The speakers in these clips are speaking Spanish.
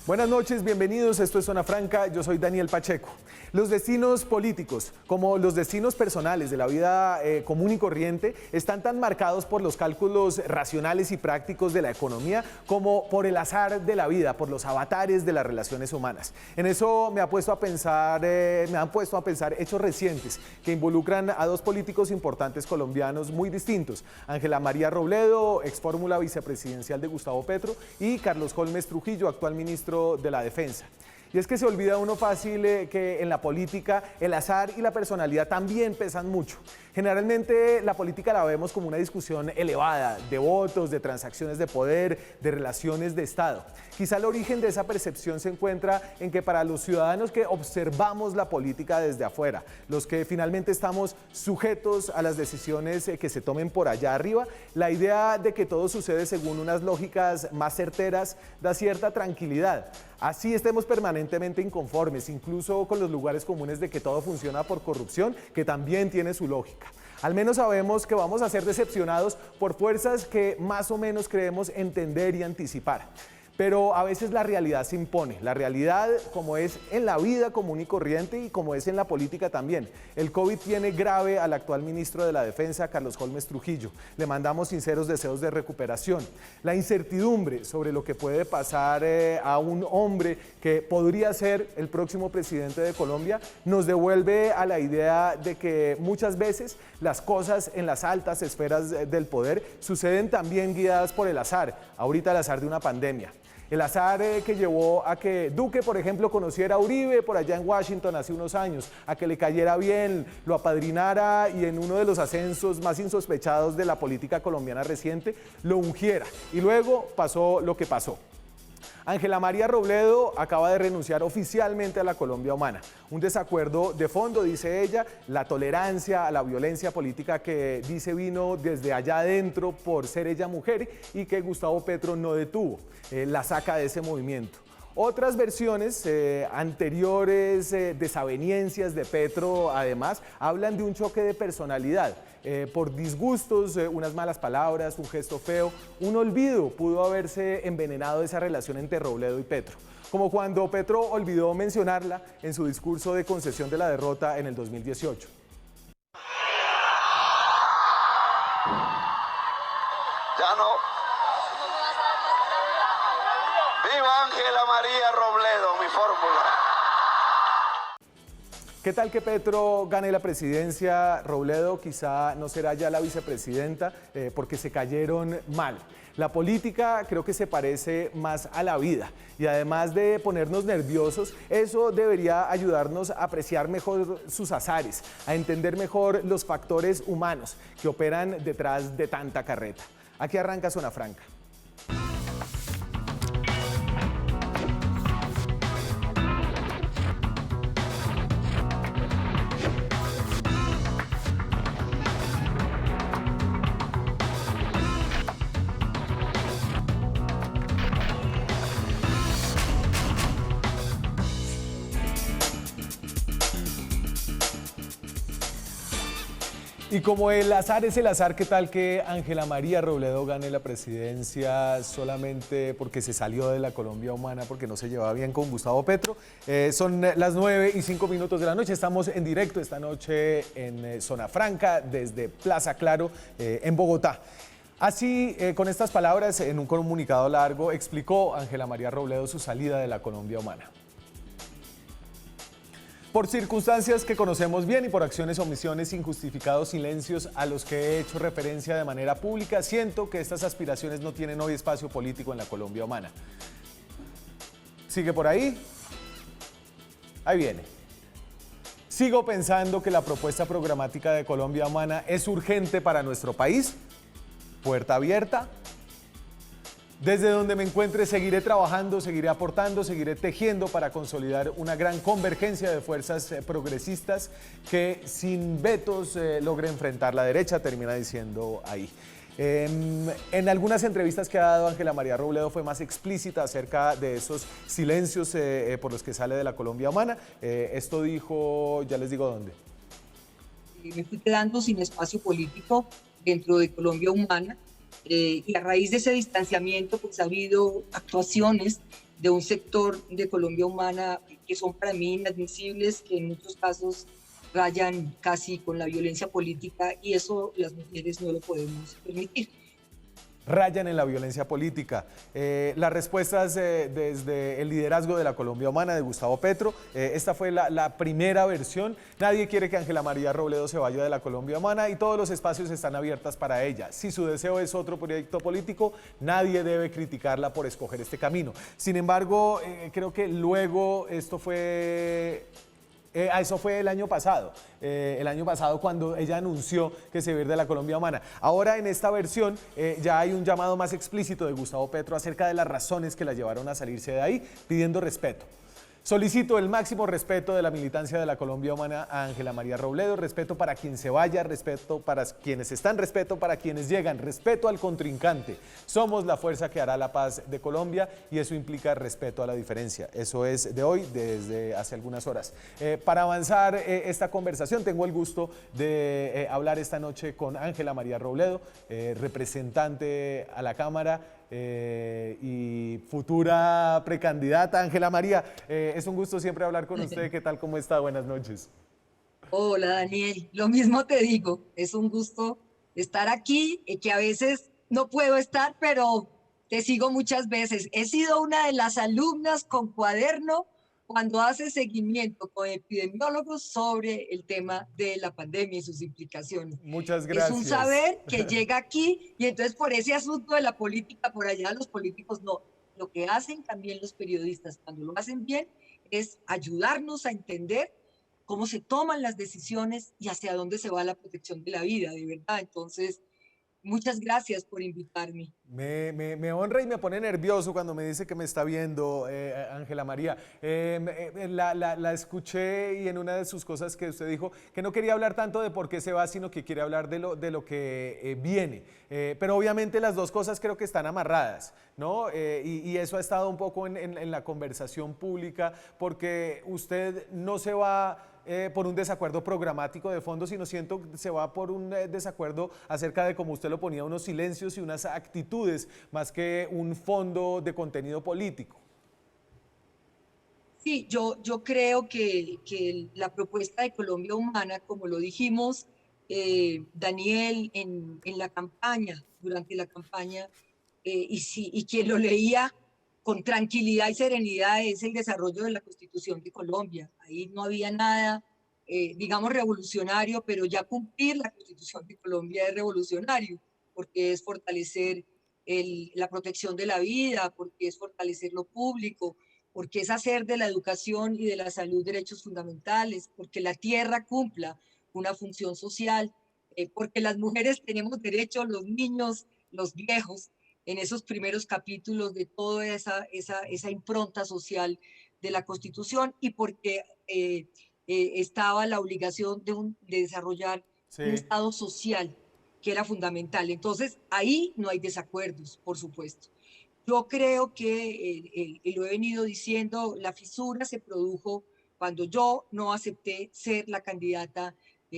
Buenas noches, bienvenidos, esto es Zona Franca, yo soy Daniel Pacheco. Los destinos políticos, como los destinos personales de la vida común y corriente, están tan marcados por los cálculos racionales y prácticos de la economía como por el azar de la vida, por los avatares de las relaciones humanas. En eso me han puesto a pensar hechos recientes que involucran a dos políticos importantes colombianos muy distintos: Ángela María Robledo, ex fórmula vicepresidencial de Gustavo Petro, y Carlos Holmes Trujillo, actual ministro de la Defensa. Y es que se olvida uno fácil que en la política el azar y la personalidad también pesan mucho. Generalmente la política la vemos como una discusión elevada de votos, de transacciones de poder, de relaciones de Estado. Quizá el origen de esa percepción se encuentra en que para los ciudadanos que observamos la política desde afuera, los que finalmente estamos sujetos a las decisiones que se tomen por allá arriba, la idea de que todo sucede según unas lógicas más certeras da cierta tranquilidad. Así estemos permanentemente inconformes, incluso con los lugares comunes de que todo funciona por corrupción, que también tiene su lógica. Al menos sabemos que vamos a ser decepcionados por fuerzas que más o menos creemos entender y anticipar. Pero a veces la realidad se impone, la realidad como es en la vida común y corriente y como es en la política también. El COVID tiene grave al actual ministro de la Defensa, Carlos Holmes Trujillo. Le mandamos sinceros deseos de recuperación. La incertidumbre sobre lo que puede pasar a un hombre que podría ser el próximo presidente de Colombia nos devuelve a la idea de que muchas veces las cosas en las altas esferas del poder suceden también guiadas por el azar, ahorita el azar de una pandemia. El azar que llevó a que Duque, por ejemplo, conociera a Uribe por allá en Washington hace unos años, a que le cayera bien, lo apadrinara y en uno de los ascensos más insospechados de la política colombiana reciente, lo ungiera. Y luego pasó lo que pasó. Ángela María Robledo acaba de renunciar oficialmente a la Colombia Humana. Un desacuerdo de fondo, dice ella, la tolerancia a la violencia política que dice vino desde allá adentro por ser ella mujer y que Gustavo Petro no detuvo, la saca de ese movimiento. Otras versiones anteriores, desavenencias de Petro, además, hablan de un choque de personalidad. Por disgustos, unas malas palabras, un gesto feo, un olvido pudo haberse envenenado esa relación entre Robledo y Petro. Como cuando Petro olvidó mencionarla en su discurso de concesión de la derrota en el 2018. Ya no. ¡Viva Ángela María Robledo, mi fórmula! ¿Qué tal que Petro gane la presidencia? Robledo quizá no será ya la vicepresidenta porque se cayeron mal. La política creo que se parece más a la vida y además de ponernos nerviosos, eso debería ayudarnos a apreciar mejor sus azares, a entender mejor los factores humanos que operan detrás de tanta carreta. Aquí arranca Zona Franca. Y como el azar es el azar, ¿qué tal que Ángela María Robledo gane la presidencia solamente porque se salió de la Colombia Humana, porque no se llevaba bien con Gustavo Petro? Son las 9:05 de la noche, estamos en directo esta noche en Zona Franca desde Plaza Claro en Bogotá. Así, con estas palabras, en un comunicado largo, explicó Ángela María Robledo su salida de la Colombia Humana. Por circunstancias que conocemos bien y por acciones, omisiones, injustificados silencios a los que he hecho referencia de manera pública, siento que estas aspiraciones no tienen hoy espacio político en la Colombia Humana. ¿Sigue por ahí? Ahí viene. Sigo pensando que la propuesta programática de Colombia Humana es urgente para nuestro país. Puerta abierta. Desde donde me encuentre seguiré trabajando, seguiré aportando, seguiré tejiendo para consolidar una gran convergencia de fuerzas progresistas que sin vetos logre enfrentar la derecha, termina diciendo ahí. En algunas entrevistas que ha dado Ángela María Robledo fue más explícita acerca de esos silencios por los que sale de la Colombia Humana. Esto dijo, ya les digo dónde. Me fui quedando sin espacio político dentro de Colombia Humana. Y a raíz de ese distanciamiento, pues ha habido actuaciones de un sector de Colombia Humana que son para mí inadmisibles, que en muchos casos rayan casi con la violencia política, y eso las mujeres no lo podemos permitir. Rayan en la violencia política. Las respuestas desde el liderazgo de la Colombia Humana de Gustavo Petro. Esta fue la primera versión. Nadie quiere que Ángela María Robledo se vaya de la Colombia Humana y todos los espacios están abiertos para ella. Si su deseo es otro proyecto político, nadie debe criticarla por escoger este camino. Sin embargo, creo que luego esto fue... eso fue el año pasado cuando ella anunció que se iba a ir de la Colombia Humana. Ahora en esta versión ya hay un llamado más explícito de Gustavo Petro acerca de las razones que la llevaron a salirse de ahí, pidiendo respeto. Solicito el máximo respeto de la militancia de la Colombia Humana a Ángela María Robledo, respeto para quien se vaya, respeto para quienes están, respeto para quienes llegan, respeto al contrincante. Somos la fuerza que hará la paz de Colombia y eso implica respeto a la diferencia. Eso es de hoy, desde hace algunas horas. Para avanzar esta conversación, tengo el gusto de hablar esta noche con Ángela María Robledo, representante a la Cámara y futura precandidata. Ángela María, es un gusto siempre hablar con usted. ¿Qué tal? ¿Cómo está? Buenas noches. Hola Daniel, lo mismo te digo, es un gusto estar aquí, que a veces no puedo estar, pero te sigo muchas veces. He sido una de las alumnas con cuaderno cuando hace seguimiento con epidemiólogos sobre el tema de la pandemia y sus implicaciones. Muchas Es un gracias. saber que llega aquí y entonces por ese asunto de la política, por allá los políticos no. Lo que hacen también los periodistas cuando lo hacen bien es ayudarnos a entender cómo se toman las decisiones y hacia dónde se va la protección de la vida, de verdad. Entonces, muchas gracias por invitarme. Me honra y me pone nervioso cuando me dice que me está viendo, Ángela María. La escuché y en una de sus cosas que usted dijo que no quería hablar tanto de por qué se va, sino que quiere hablar de lo que viene. Pero obviamente las dos cosas creo que están amarradas, ¿no? Y eso ha estado un poco en la conversación pública, porque usted no se va por un desacuerdo programático de fondo, sino siento que se va por un desacuerdo acerca de, como usted lo ponía, unos silencios y unas actitudes, más que un fondo de contenido político. Sí, yo creo que la propuesta de Colombia Humana, como lo dijimos, Daniel, en la campaña, durante la campaña, y quien lo leía con tranquilidad y serenidad, es el desarrollo de la Constitución de Colombia. Ahí no había nada, digamos, revolucionario, pero ya cumplir la Constitución de Colombia es revolucionario, porque es fortalecer la protección de la vida, porque es fortalecer lo público, porque es hacer de la educación y de la salud derechos fundamentales, porque la tierra cumpla una función social, porque las mujeres tenemos derecho, los niños, los viejos, en esos primeros capítulos de toda esa impronta social de la Constitución, y porque estaba la obligación de desarrollar un Sí. Estado social que era fundamental. Entonces, ahí no hay desacuerdos, por supuesto. Yo creo que, y lo he venido diciendo, la fisura se produjo cuando yo no acepté ser la candidata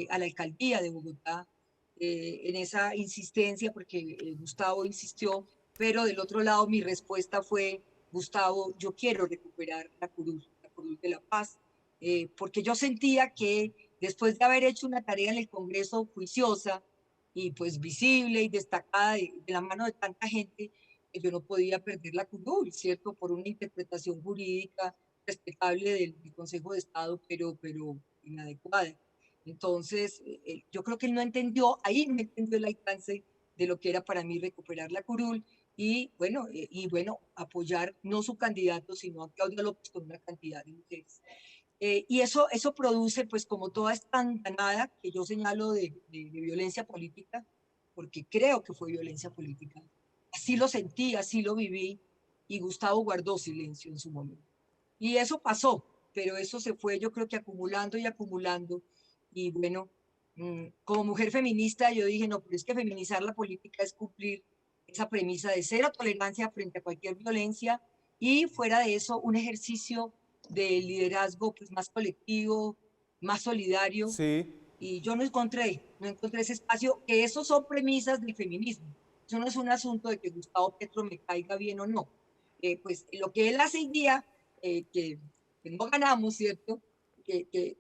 a la alcaldía de Bogotá, en esa insistencia, porque Gustavo insistió, pero del otro lado mi respuesta fue: Gustavo, yo quiero recuperar la curul de la paz, porque yo sentía que después de haber hecho una tarea en el Congreso juiciosa y pues visible y destacada de la mano de tanta gente, que yo no podía perder la curul, ¿cierto? Por una interpretación jurídica respetable del Consejo de Estado, pero inadecuada. Entonces, yo creo que él no entendió, ahí no entendió el alcance de lo que era para mí recuperar la curul y bueno, apoyar no su candidato, sino a Claudia López con una cantidad de mujeres. Y eso produce, pues, como toda esta andanada que yo señalo de violencia política, porque creo que fue violencia política. Así lo sentí, así lo viví, y Gustavo guardó silencio en su momento. Y eso pasó, pero eso se fue, yo creo que acumulando y acumulando. Y bueno, como mujer feminista, yo dije: no, pero es que feminizar la política es cumplir esa premisa de cero tolerancia frente a cualquier violencia, y fuera de eso, un ejercicio de liderazgo, pues, más colectivo, más solidario. Sí. Y yo no encontré ese espacio, que esos son premisas del feminismo. Eso no es un asunto de que Gustavo Petro me caiga bien o no. pues lo que él hace hoy día, que no ganamos, ¿cierto? Que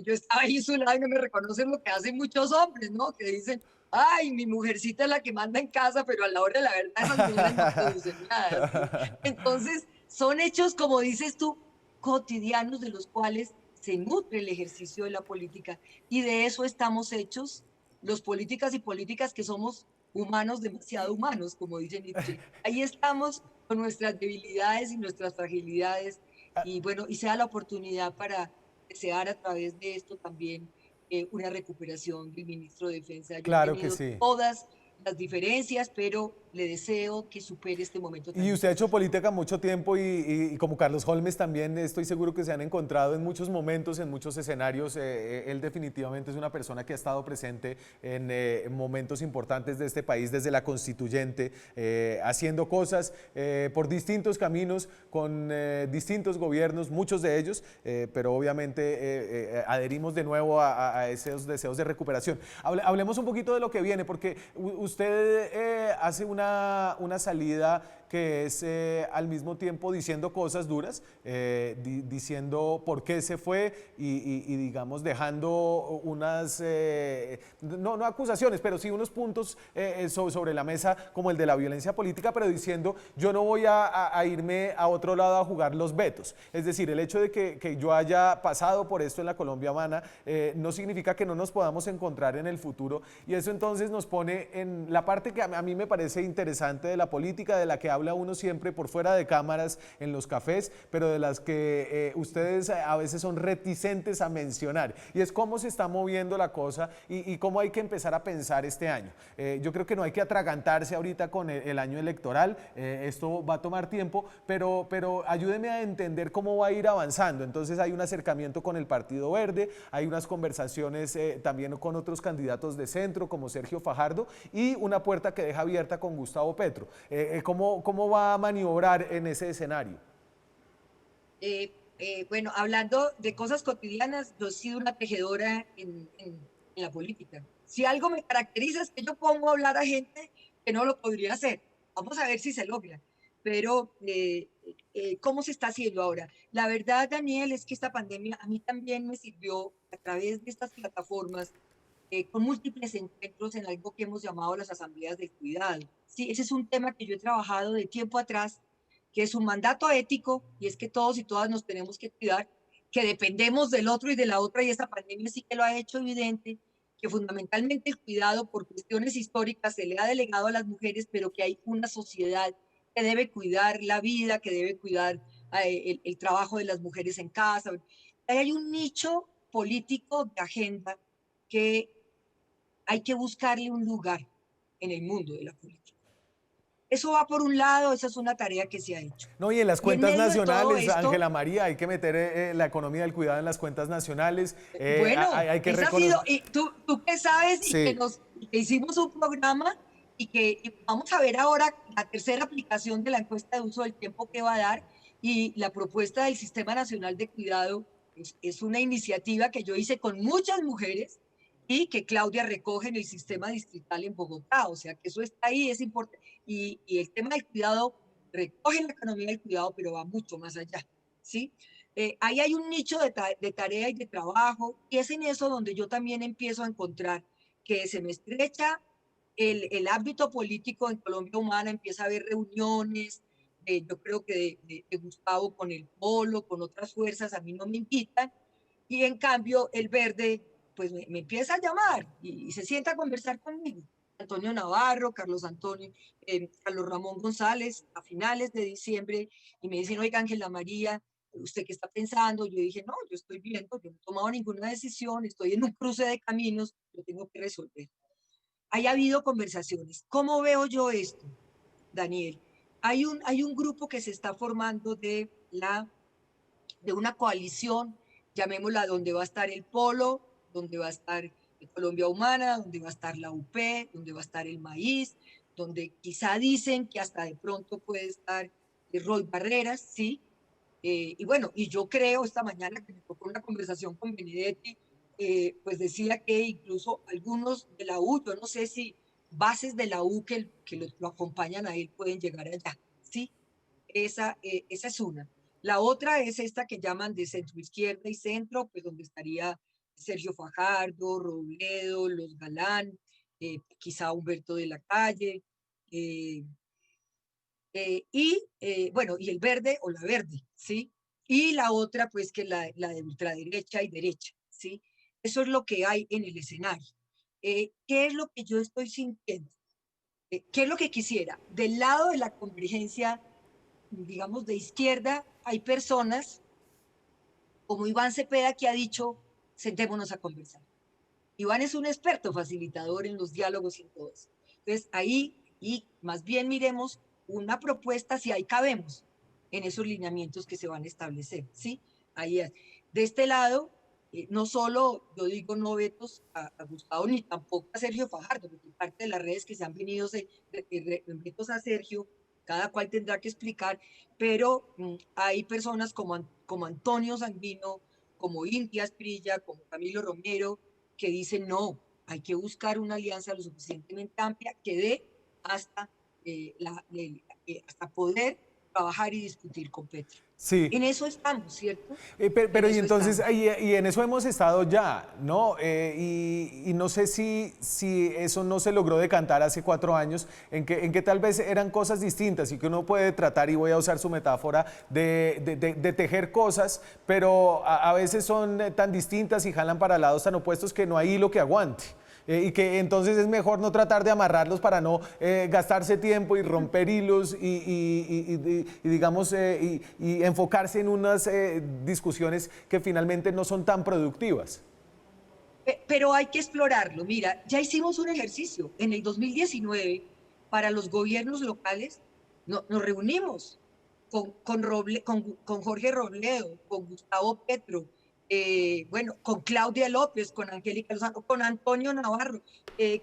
yo estaba ahí a su lado y no me reconocen lo que hacen muchos hombres, ¿no? Que dicen, ay, mi mujercita es la que manda en casa, pero a la hora de la verdad esas mujeres no producen nada, ¿sí? Entonces, son hechos, como dices tú, cotidianos de los cuales se nutre el ejercicio de la política y de eso estamos hechos los políticas y políticas que somos humanos, demasiado humanos, como dice Nietzsche. Ahí estamos con nuestras debilidades y nuestras fragilidades y bueno, y sea la oportunidad para desear a través de esto también una recuperación del ministro de Defensa. Yo he Claro que tenido sí. todas las diferencias, pero le deseo que supere este momento tan Y usted ha hecho difícil. política mucho tiempo y como Carlos Holmes también estoy seguro que se han encontrado en muchos momentos, en muchos escenarios. Él definitivamente es una persona que ha estado presente en momentos importantes de este país desde la constituyente, haciendo cosas por distintos caminos, con distintos gobiernos, muchos de ellos, pero obviamente adherimos de nuevo a esos deseos de recuperación. Hablemos un poquito de lo que viene, porque usted hace una salida que es al mismo tiempo diciendo cosas duras, diciendo por qué se fue y digamos dejando unas, no acusaciones, pero sí unos puntos sobre la mesa como el de la violencia política, pero diciendo yo no voy a irme a otro lado a jugar los vetos. Es decir, el hecho de que yo haya pasado por esto en la Colombia humana no significa que no nos podamos encontrar en el futuro y eso entonces nos pone en la parte que a mí me parece interesante de la política, de la que habla uno siempre por fuera de cámaras en los cafés, pero de las que ustedes a veces son reticentes a mencionar. Y es cómo se está moviendo la cosa y cómo hay que empezar a pensar este año. Yo creo que no hay que atragantarse ahorita con el año electoral, esto va a tomar tiempo, pero ayúdeme a entender cómo va a ir avanzando. Entonces hay un acercamiento con el Partido Verde, hay unas conversaciones también con otros candidatos de centro como Sergio Fajardo y una puerta que deja abierta con Gustavo Petro. ¿Cómo va a maniobrar en ese escenario? Bueno, hablando de cosas cotidianas, yo he sido una tejedora en la política. Si algo me caracteriza es que yo pongo a hablar a gente que no lo podría hacer. Vamos a ver si se logra. Pero, ¿cómo se está haciendo ahora? La verdad, Daniel, es que esta pandemia a mí también me sirvió a través de estas plataformas con múltiples encuentros en algo que hemos llamado las asambleas del cuidado. Sí, ese es un tema que yo he trabajado de tiempo atrás, que es un mandato ético, y es que todos y todas nos tenemos que cuidar, que dependemos del otro y de la otra, y esta pandemia sí que lo ha hecho evidente, que fundamentalmente el cuidado por cuestiones históricas se le ha delegado a las mujeres, pero que hay una sociedad que debe cuidar la vida, que debe cuidar el trabajo de las mujeres en casa. Hay un nicho político de agenda que hay que buscarle un lugar en el mundo de la política. Eso va por un lado, esa es una tarea que se ha hecho. No, y en las Y en cuentas medio de todo nacionales, esto, Ángela María, hay que meter la economía del cuidado en las cuentas nacionales. bueno, Hay que esa ha sido, reconocer. y tú que sabes y Sí. que hicimos un programa y vamos a ver ahora la tercera aplicación de la encuesta de uso del tiempo que va a dar y la propuesta del Sistema Nacional de Cuidado es una iniciativa que yo hice con muchas mujeres y que Claudia recoge en el sistema distrital en Bogotá, o sea que eso está ahí, es importante. Y el tema del cuidado recoge la economía del cuidado, pero va mucho más allá, ¿sí? Ahí hay un nicho de tarea y de trabajo, y es en eso donde yo también empiezo a encontrar que se me estrecha el ámbito político en Colombia Humana, empieza a haber reuniones, yo creo que de Gustavo con el Polo, con otras fuerzas, a mí no me invitan, y en cambio el Verde pues me empieza a llamar y se sienta a conversar conmigo. Antonio Navarro, Carlos Antonio, Carlos Ramón González, a finales de diciembre, y me dicen, oiga, Ángela María, ¿usted qué está pensando? Yo dije, no, yo estoy viendo, yo no he tomado ninguna decisión, estoy en un cruce de caminos, lo tengo que resolver. Haya habido conversaciones. ¿Cómo veo yo esto, Daniel? Hay un grupo que se está formando de una coalición, llamémosla, donde va a estar el Polo, donde va a estar Colombia Humana, donde va a estar la UP, donde va a estar el Maíz, donde quizá dicen que hasta de pronto puede estar Roy Barreras, ¿sí? Y bueno, y yo creo, esta mañana que me tocó una conversación con Benedetti, pues decía que incluso algunos de la U, yo no sé si bases de la U que lo acompañan a él pueden llegar allá, ¿sí? esa es una. La otra es esta que llaman de centro izquierda y centro, pues donde estaría Sergio Fajardo, Robledo, Los Galán, quizá Humberto de la Calle, bueno, y el verde o la verde, ¿sí? Y la otra, pues, que la de ultraderecha y derecha, ¿sí? Eso es lo que hay en el escenario. ¿Qué es lo que yo estoy sintiendo? ¿Qué es lo que quisiera? Del lado de la convergencia, digamos, de izquierda, hay personas como Iván Cepeda que ha dicho, sentémonos a conversar. Iván es un experto facilitador en los diálogos y en todo eso. Entonces, ahí, y más bien miremos una propuesta si ahí cabemos en esos lineamientos que se van a establecer, ¿sí? Ahí es. De este lado, no solo, yo digo, no vetos a Gustavo ni tampoco a Sergio Fajardo, porque parte de las redes que se han venido vetos a Sergio, cada cual tendrá que explicar, pero hay personas como Antonio Sanguino, como Inti Asprilla, como Camilo Romero, que dicen no, hay que buscar una alianza lo suficientemente amplia que dé hasta, hasta poder trabajar y discutir con Petro. Sí. En eso estamos, ¿cierto? Pero y entonces, estamos. y en eso hemos estado ya, ¿no? Y no sé si eso no se logró decantar hace 4 años, en que tal vez eran cosas distintas y que uno puede tratar, y voy a usar su metáfora, de tejer cosas, pero a veces son tan distintas y jalan para lados tan opuestos que no hay hilo que aguante. Y que entonces es mejor no tratar de amarrarlos para no gastarse tiempo y romper hilos y digamos, y enfocarse en unas discusiones que finalmente no son tan productivas. Pero hay que explorarlo. Mira, ya hicimos un ejercicio. En el 2019, para los gobiernos locales, nos reunimos con Jorge Robledo, con Gustavo Petro, bueno, con Claudia López, con Angélica Lozano, con Antonio Navarro,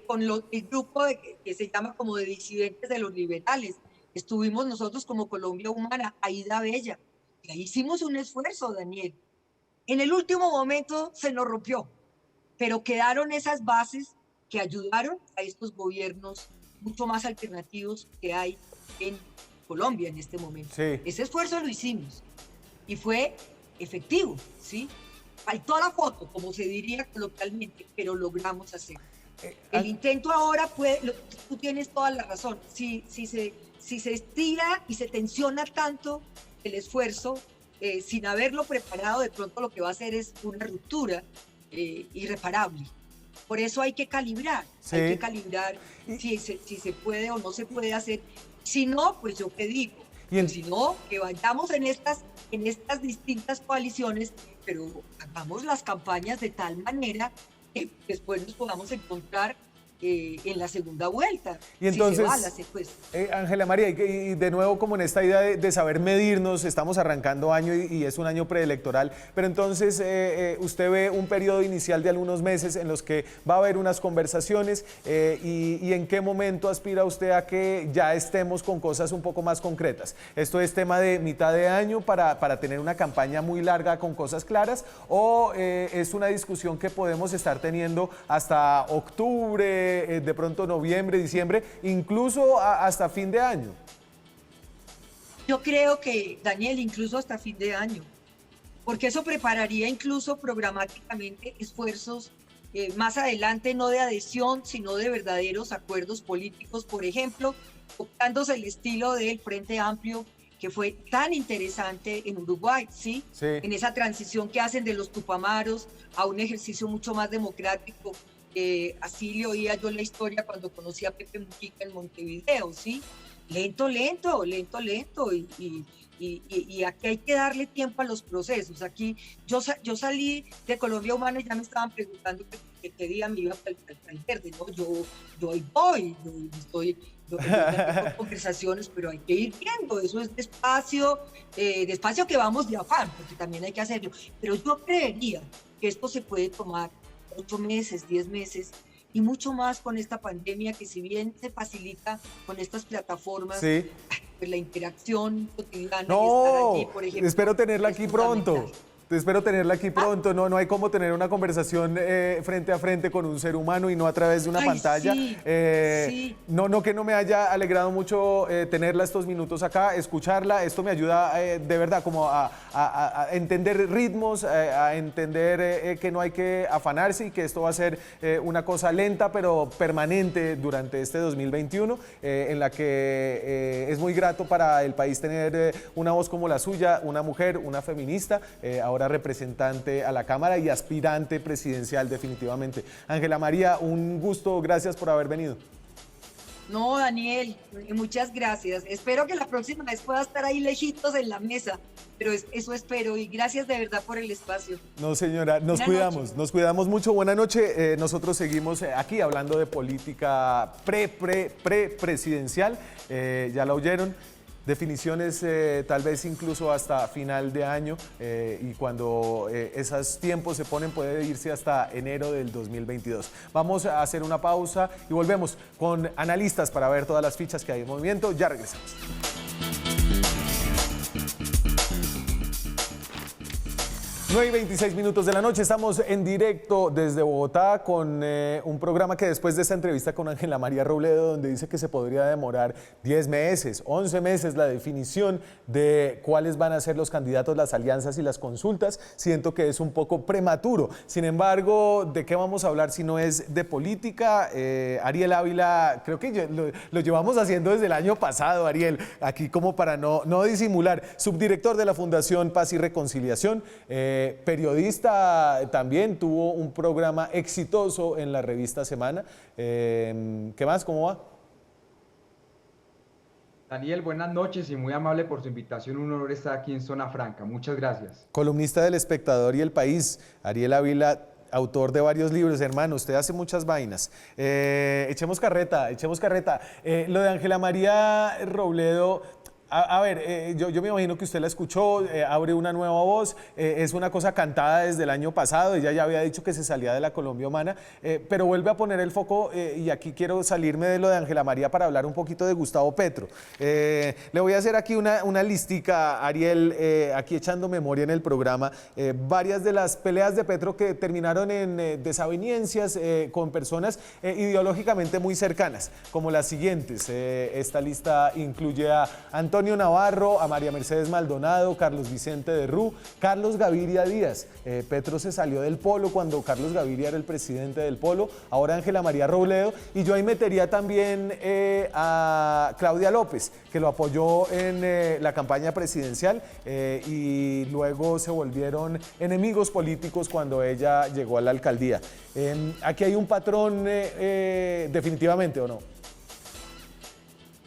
con el grupo que se llama como de disidentes de los liberales. Estuvimos nosotros como Colombia Humana, Aida Bella. Y ahí hicimos un esfuerzo, Daniel. En el último momento se nos rompió, pero quedaron esas bases que ayudaron a estos gobiernos mucho más alternativos que hay en Colombia en este momento. Sí. Ese esfuerzo lo hicimos y fue efectivo, ¿sí? Faltó la foto, como se diría coloquialmente, pero logramos hacerlo. El intento ahora puede, tú tienes toda la razón, si se estira y se tensiona tanto el esfuerzo, sin haberlo preparado, de pronto lo que va a hacer es una ruptura irreparable. Por eso hay que calibrar, sí. Hay que calibrar si se puede o no se puede hacer. Si no, pues yo te digo, si no, que vayamos en estas distintas coaliciones, pero hagamos las campañas de tal manera que después nos podamos encontrar en la segunda vuelta. Y entonces, si se va a la secuestra. Ángela María, y de nuevo como en esta idea de saber medirnos, estamos arrancando año y es un año preelectoral, pero entonces usted ve un periodo inicial de algunos meses en los que va a haber unas conversaciones y en qué momento aspira usted a que ya estemos con cosas un poco más concretas. ¿Esto es tema de mitad de año para tener una campaña muy larga con cosas claras o es una discusión que podemos estar teniendo hasta octubre, de pronto noviembre, diciembre, incluso hasta fin de año? Yo creo que, Daniel, incluso hasta fin de año, porque eso prepararía incluso programáticamente esfuerzos más adelante, no de adhesión, sino de verdaderos acuerdos políticos, por ejemplo, optándose el estilo del Frente Amplio, que fue tan interesante en Uruguay, ¿sí? Sí. En esa transición que hacen de los tupamaros a un ejercicio mucho más democrático. Así le oía yo la historia cuando conocí a Pepe Mujica en Montevideo, ¿sí? Lento, lento, lento, lento, y aquí hay que darle tiempo a los procesos. Aquí yo salí de Colombia Humana y ya me estaban preguntando qué día me iba para el verde, ¿no? Yo ahí voy, yo tengo conversaciones, pero hay que ir viendo, eso es despacio que vamos de afán, porque también hay que hacerlo. Pero yo creería que esto se puede tomar 8 meses, 10 meses, y mucho más con esta pandemia que si bien se facilita con estas plataformas, sí. Pues la interacción cotidiana no, y estar allí, por ejemplo. Espero tenerla aquí pronto. Espero tenerla aquí pronto. No hay como tener una conversación frente a frente con un ser humano y no a través de una Ay, pantalla. sí, sí. No que no me haya alegrado mucho tenerla estos minutos acá, escucharla. Esto me ayuda de verdad como a entender ritmos, a entender que no hay que afanarse y que esto va a ser una cosa lenta pero permanente durante este 2021, en la que es muy grato para el país tener una voz como la suya, una mujer, una feminista, ahora representante a la Cámara y aspirante presidencial definitivamente. Ángela María, un gusto, gracias por haber venido. No, Daniel, muchas gracias. Espero que la próxima vez pueda estar ahí lejitos en la mesa, pero eso espero y gracias de verdad por el espacio. No, señora, nos cuidamos mucho. Buenas noches. Nosotros seguimos aquí hablando de política presidencial. Ya la oyeron. Definiciones tal vez incluso hasta final de año y cuando esos tiempos se ponen puede irse hasta enero del 2022. Vamos a hacer una pausa y volvemos con analistas para ver todas las fichas que hay en movimiento. Ya regresamos. 9:26 de la noche, estamos en directo desde Bogotá con un programa que después de esta entrevista con Ángela María Robledo, donde dice que se podría demorar 10 meses, 11 meses la definición de cuáles van a ser los candidatos, las alianzas y las consultas, siento que es un poco prematuro. Sin embargo, ¿de qué vamos a hablar si no es de política? Ariel Ávila, creo que lo llevamos haciendo desde el año pasado, Ariel, aquí como para no disimular, subdirector de la Fundación Paz y Reconciliación, periodista también, tuvo un programa exitoso en la revista Semana. ¿Qué más? ¿Cómo va? Daniel, buenas noches y muy amable por su invitación. Un honor estar aquí en Zona Franca. Muchas gracias. Columnista del Espectador y El País, Ariel Ávila, autor de varios libros. Hermano, usted hace muchas vainas. Echemos carreta. Lo de Ángela María Robledo, a ver, yo me imagino que usted la escuchó, abre una nueva voz, es una cosa cantada desde el año pasado, ella ya había dicho que se salía de la Colombia Humana, pero vuelve a poner el foco, y aquí quiero salirme de lo de Ángela María para hablar un poquito de Gustavo Petro. Le voy a hacer aquí una listica, Ariel, aquí echando memoria en el programa, varias de las peleas de Petro que terminaron en desavenencias con personas ideológicamente muy cercanas, como las siguientes. Esta lista incluye a Antonio Navarro, a María Mercedes Maldonado, Carlos Vicente de Rú, Carlos Gaviria Díaz. Petro se salió del Polo cuando Carlos Gaviria era el presidente del Polo, ahora Ángela María Robledo, y yo ahí metería también a Claudia López, que lo apoyó en la campaña presidencial y luego se volvieron enemigos políticos cuando ella llegó a la alcaldía. Aquí hay un patrón definitivamente, ¿o no?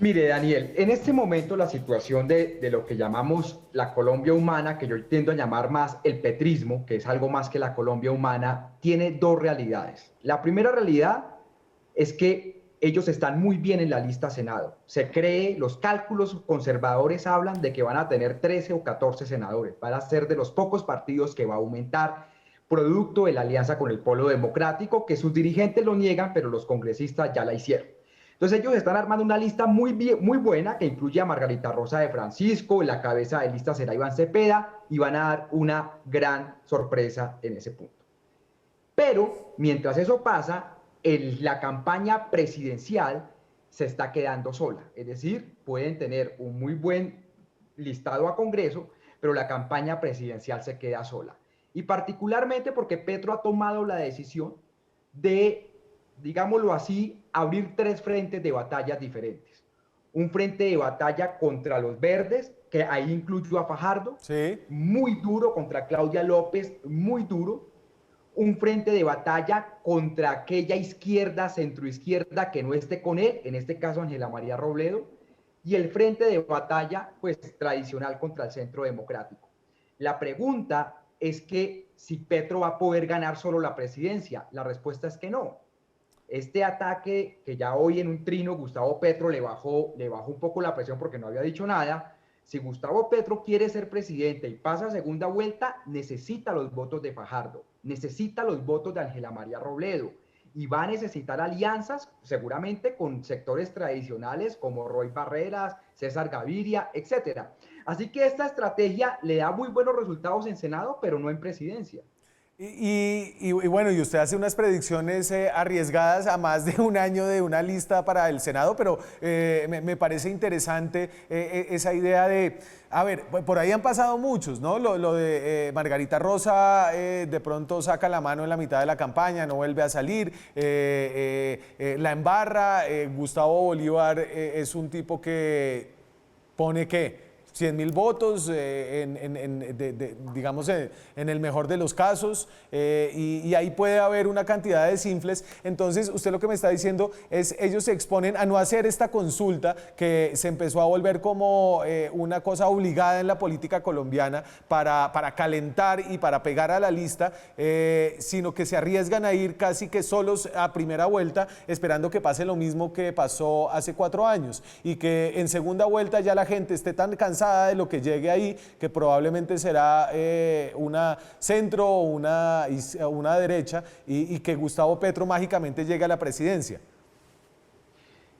Mire, Daniel, en este momento la situación de lo que llamamos la Colombia humana, que yo tiendo a llamar más el petrismo, que es algo más que la Colombia humana, tiene dos realidades. La primera realidad es que ellos están muy bien en la lista Senado. Se cree, los cálculos conservadores hablan de que van a tener 13 o 14 senadores. Van a ser de los pocos partidos que va a aumentar, producto de la alianza con el Polo Democrático, que sus dirigentes lo niegan, pero los congresistas ya la hicieron. Entonces ellos están armando una lista muy buena que incluye a Margarita Rosa de Francisco, la cabeza de lista será Iván Cepeda y van a dar una gran sorpresa en ese punto. Pero mientras eso pasa, la campaña presidencial se está quedando sola, es decir, pueden tener un muy buen listado a Congreso, pero la campaña presidencial se queda sola. Y particularmente porque Petro ha tomado la decisión de, digámoslo así, abrir tres frentes de batallas diferentes. Un frente de batalla contra los verdes, que ahí incluyo a Fajardo, sí, muy duro, contra Claudia López, muy duro. Un frente de batalla contra aquella izquierda, centroizquierda, que no esté con él, en este caso Ángela María Robledo, y el frente de batalla, pues, tradicional contra el Centro Democrático. La pregunta es que si Petro va a poder ganar solo la presidencia. La respuesta es que no. Este ataque que ya hoy en un trino Gustavo Petro le bajó un poco la presión porque no había dicho nada. Si Gustavo Petro quiere ser presidente y pasa a segunda vuelta, necesita los votos de Fajardo, necesita los votos de Ángela María Robledo y va a necesitar alianzas seguramente con sectores tradicionales como Roy Barreras, César Gaviria, etc. Así que esta estrategia le da muy buenos resultados en Senado, pero no en presidencia. Y bueno, y usted hace unas predicciones arriesgadas a más de un año de una lista para el Senado, pero me parece interesante esa idea de, a ver, por ahí han pasado muchos, ¿no? Lo de Margarita Rosa de pronto saca la mano en la mitad de la campaña, no vuelve a salir, la embarra, Gustavo Bolívar es un tipo que pone ¿qué? 100.000 votos, digamos, en el mejor de los casos, y ahí puede haber una cantidad de desinfles. Entonces, usted lo que me está diciendo es, ellos se exponen a no hacer esta consulta que se empezó a volver como una cosa obligada en la política colombiana para calentar y para pegar a la lista, sino que se arriesgan a ir casi que solos a primera vuelta, esperando que pase lo mismo que pasó hace 4 años, y que en segunda vuelta ya la gente esté tan cansada de lo que llegue ahí, que probablemente será una centro o una derecha, y que Gustavo Petro mágicamente llegue a la presidencia.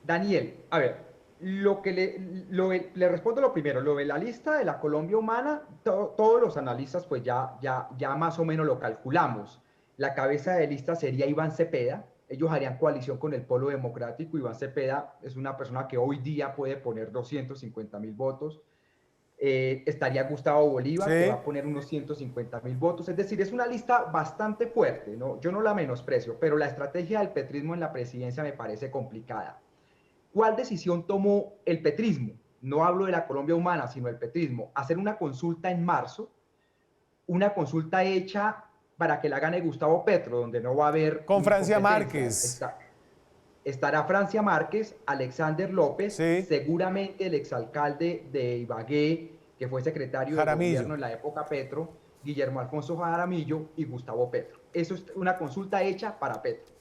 Daniel, a ver, le respondo lo primero, lo de la lista de la Colombia Humana, todos los analistas pues ya más o menos lo calculamos. La cabeza de lista sería Iván Cepeda. Ellos harían coalición con el Polo Democrático. Iván Cepeda es una persona que hoy día puede poner 250.000 votos. Estaría Gustavo Bolívar, sí, que va a poner unos 150.000 votos. Es decir, es una lista bastante fuerte, ¿no? Yo no la menosprecio, pero la estrategia del petrismo en la presidencia me parece complicada. ¿Cuál decisión tomó el petrismo? No hablo de la Colombia Humana, sino el petrismo. Hacer una consulta en marzo, una consulta hecha para que la gane Gustavo Petro, donde no va a haber... Con Francia Márquez. Estará Francia Márquez, Alexander López, sí, seguramente el exalcalde de Ibagué, que fue secretario de gobierno en la época Petro, Guillermo Alfonso Jaramillo y Gustavo Petro. Eso es una consulta hecha para Petro.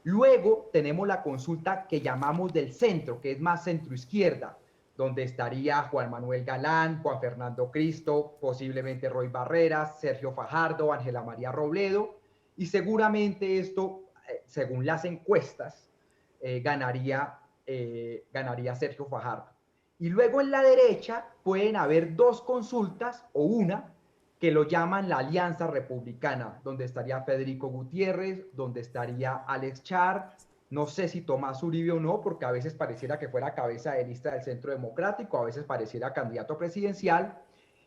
Luego tenemos la consulta que llamamos del centro, que es más centroizquierda, donde estaría Juan Manuel Galán, Juan Fernando Cristo, posiblemente Roy Barreras, Sergio Fajardo, Ángela María Robledo, y seguramente esto, según las encuestas, ganaría Sergio Fajardo. Y luego en la derecha pueden haber 2 consultas o una que lo llaman la Alianza Republicana, donde estaría Federico Gutiérrez, donde estaría Alex Char, no sé si Tomás Uribe o no, porque a veces pareciera que fuera cabeza de lista del Centro Democrático, a veces pareciera candidato presidencial.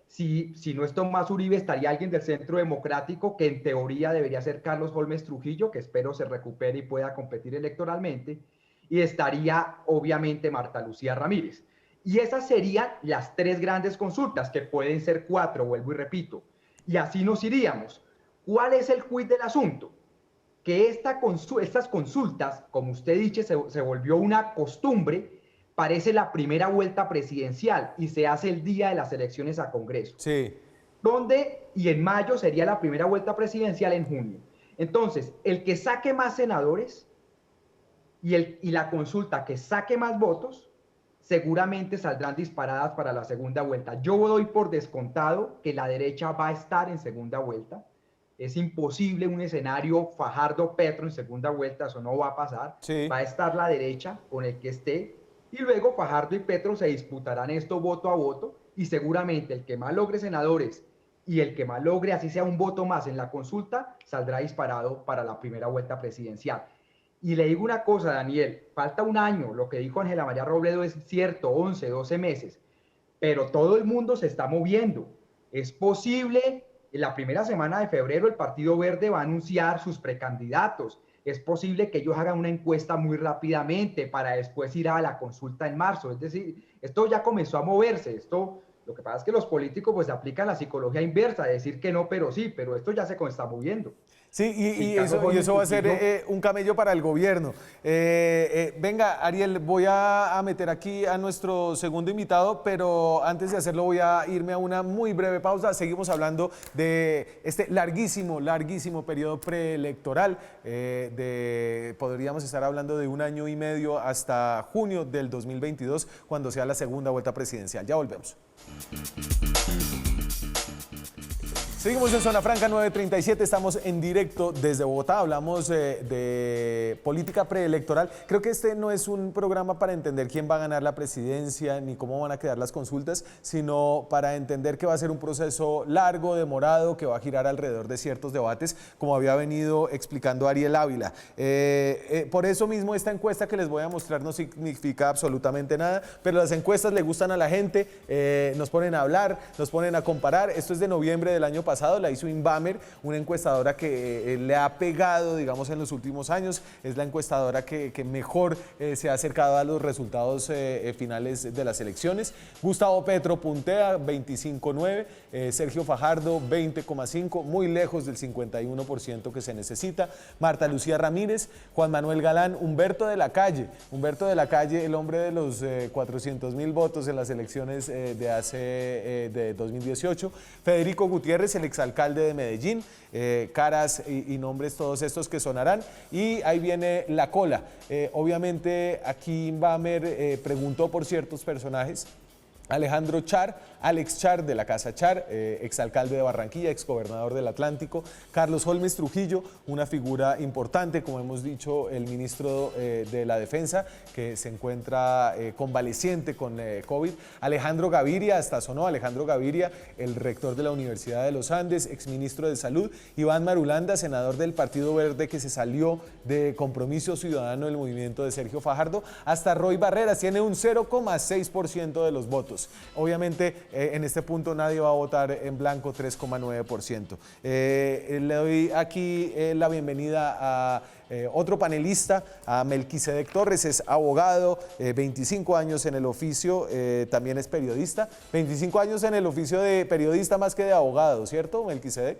Si no es Tomás Uribe, estaría alguien del Centro Democrático, que en teoría debería ser Carlos Holmes Trujillo, que espero se recupere y pueda competir electoralmente, y estaría obviamente Marta Lucía Ramírez. Y esas serían las 3 grandes consultas, que pueden ser 4, vuelvo y repito, y así nos iríamos. ¿Cuál es el quid del asunto? Que estas consultas, como usted dice, se volvió una costumbre. Parece la primera vuelta presidencial y se hace el día de las elecciones a Congreso. sí. Y en mayo sería la primera vuelta presidencial en junio. Entonces, el que saque más senadores y la consulta que saque más votos, seguramente saldrán disparadas para la segunda vuelta. Yo doy por descontado que la derecha va a estar en segunda vuelta. Es imposible un escenario Fajardo-Petro en segunda vuelta, eso no va a pasar. Sí. Va a estar la derecha con el que esté. Y luego Fajardo y Petro se disputarán esto voto a voto, y seguramente el que más logre senadores y el que más logre, así sea un voto más en la consulta, saldrá disparado para la primera vuelta presidencial. Y le digo una cosa, Daniel, falta un año, lo que dijo Ángela María Robledo es cierto, 11, 12 meses, pero todo el mundo se está moviendo. Es posible, en la primera semana de febrero el Partido Verde va a anunciar sus precandidatos. Es posible que ellos hagan una encuesta muy rápidamente para después ir a la consulta en marzo. Es decir, esto ya comenzó a moverse. Lo que pasa es que los políticos pues aplican la psicología inversa, de decir que no, pero sí, pero esto ya se está moviendo. Sí, y eso va a ser un camello para el gobierno. Venga, Ariel, voy a meter aquí a nuestro segundo invitado, pero antes de hacerlo voy a irme a una muy breve pausa. Seguimos hablando de este larguísimo periodo preelectoral. Podríamos estar hablando de 1 año y medio hasta junio del 2022, cuando sea la segunda vuelta presidencial. Ya volvemos. Seguimos en Zona Franca 937, estamos en directo desde Bogotá, hablamos de política preelectoral. Creo que este no es un programa para entender quién va a ganar la presidencia ni cómo van a quedar las consultas, sino para entender que va a ser un proceso largo, demorado, que va a girar alrededor de ciertos debates, como había venido explicando Ariel Ávila. Por eso mismo esta encuesta que les voy a mostrar no significa absolutamente nada, pero las encuestas le gustan a la gente, nos ponen a hablar, nos ponen a comparar. Esto es de noviembre del año pasado, la hizo Inbamer, una encuestadora que le ha pegado, digamos, en los últimos años. Es la encuestadora que mejor se ha acercado a los resultados finales de las elecciones. Gustavo Petro puntea 25,9, Sergio Fajardo 20,5, muy lejos del 51% que se necesita. Marta Lucía Ramírez, Juan Manuel Galán, Humberto de la Calle, el hombre de los 400.000 votos en las elecciones de 2018. Federico Gutiérrez, el exalcalde de Medellín, caras y nombres todos estos que sonarán. Y ahí viene la cola. Obviamente aquí Inbamer preguntó por ciertos personajes. Alejandro Char, Alex Char de la Casa Char, exalcalde de Barranquilla, exgobernador del Atlántico. Carlos Holmes Trujillo, una figura importante, como hemos dicho, el ministro de la Defensa, que se encuentra convaleciente con COVID. Alejandro Gaviria, hasta sonó, Alejandro Gaviria, el rector de la Universidad de los Andes, exministro de Salud. Iván Marulanda, senador del Partido Verde, que se salió de Compromiso Ciudadano del movimiento de Sergio Fajardo. Hasta Roy Barreras, tiene un 0,6% de los votos. Obviamente, en este punto nadie va a votar en blanco, 3,9%. Le doy aquí la bienvenida a otro panelista, a Melquisedec Torres, es abogado, 25 años en el oficio, también es periodista. 25 años en el oficio de periodista más que de abogado, ¿cierto, Melquisedec?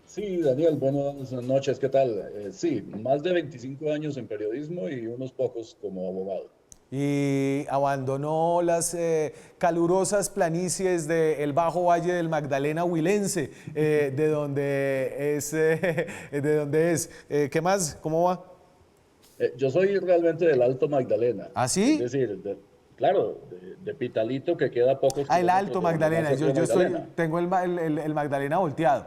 Sí, Daniel, buenas noches, ¿qué tal? Sí, más de 25 años en periodismo y unos pocos como abogado. Y abandonó las calurosas planicies del Bajo Valle del Magdalena Huilense, de donde es. ¿Qué más? ¿Cómo va? Yo soy realmente del Alto Magdalena. ¿Ah, sí? Es decir, claro, de Pitalito, que queda a pocos el Alto kilómetros Magdalena. del centro de Magdalena. Tengo el Magdalena volteado.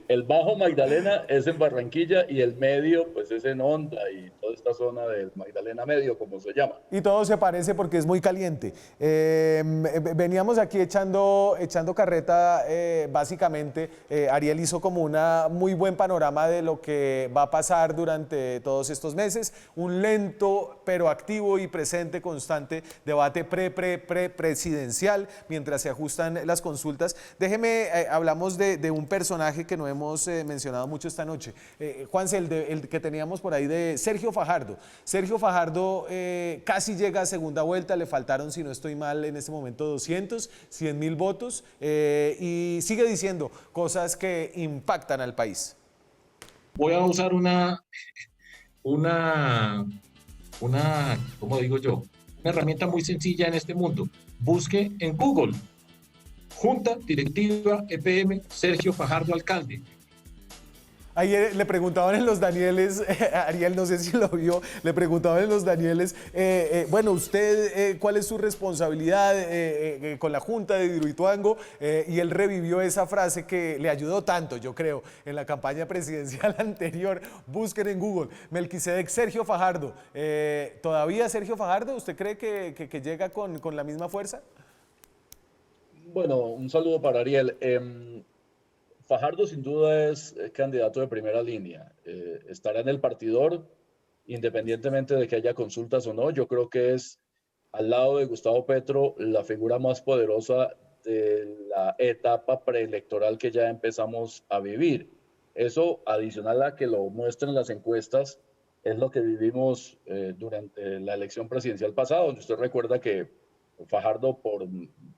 El Bajo Magdalena es en Barranquilla y el medio pues es en Honda y toda esta zona del Magdalena Medio, como se llama. Y todo se parece porque es muy caliente. Veníamos aquí echando carreta, básicamente. Ariel hizo como una muy buen panorama de lo que va a pasar durante todos estos meses. Un lento pero activo y presente, constante debate presidencial mientras se ajustan las consultas. Déjeme, hablamos de un personaje que no hemos mencionado mucho esta noche. Juanse, el que teníamos por ahí de Sergio Fajardo. Sergio Fajardo casi llega a segunda vuelta, le faltaron, si no estoy mal, en este momento 100.000 votos y sigue diciendo cosas que impactan al país. Voy a usar una, ¿cómo digo yo? Una herramienta muy sencilla en este mundo. Busque en Google, Junta Directiva EPM Sergio Fajardo Alcalde. Ayer le preguntaban en los Danieles, Ariel, no sé si lo vio, le preguntaban en los Danieles, bueno, usted, ¿cuál es su responsabilidad con la Junta de Hidroituango? Y él revivió esa frase que le ayudó tanto, yo creo, en la campaña presidencial anterior. Busquen en Google, Melquisedec Sergio Fajardo. ¿Todavía Sergio Fajardo? ¿Usted cree que llega con la misma fuerza? Bueno, un saludo para Ariel. Fajardo sin duda es candidato de primera línea. Estará en el partidor, independientemente de que haya consultas o no. Yo creo que es, al lado de Gustavo Petro, la figura más poderosa de la etapa preelectoral que ya empezamos a vivir. Eso, adicional a que lo muestren las encuestas, es lo que vivimos durante la elección presidencial pasada, donde usted recuerda que Fajardo por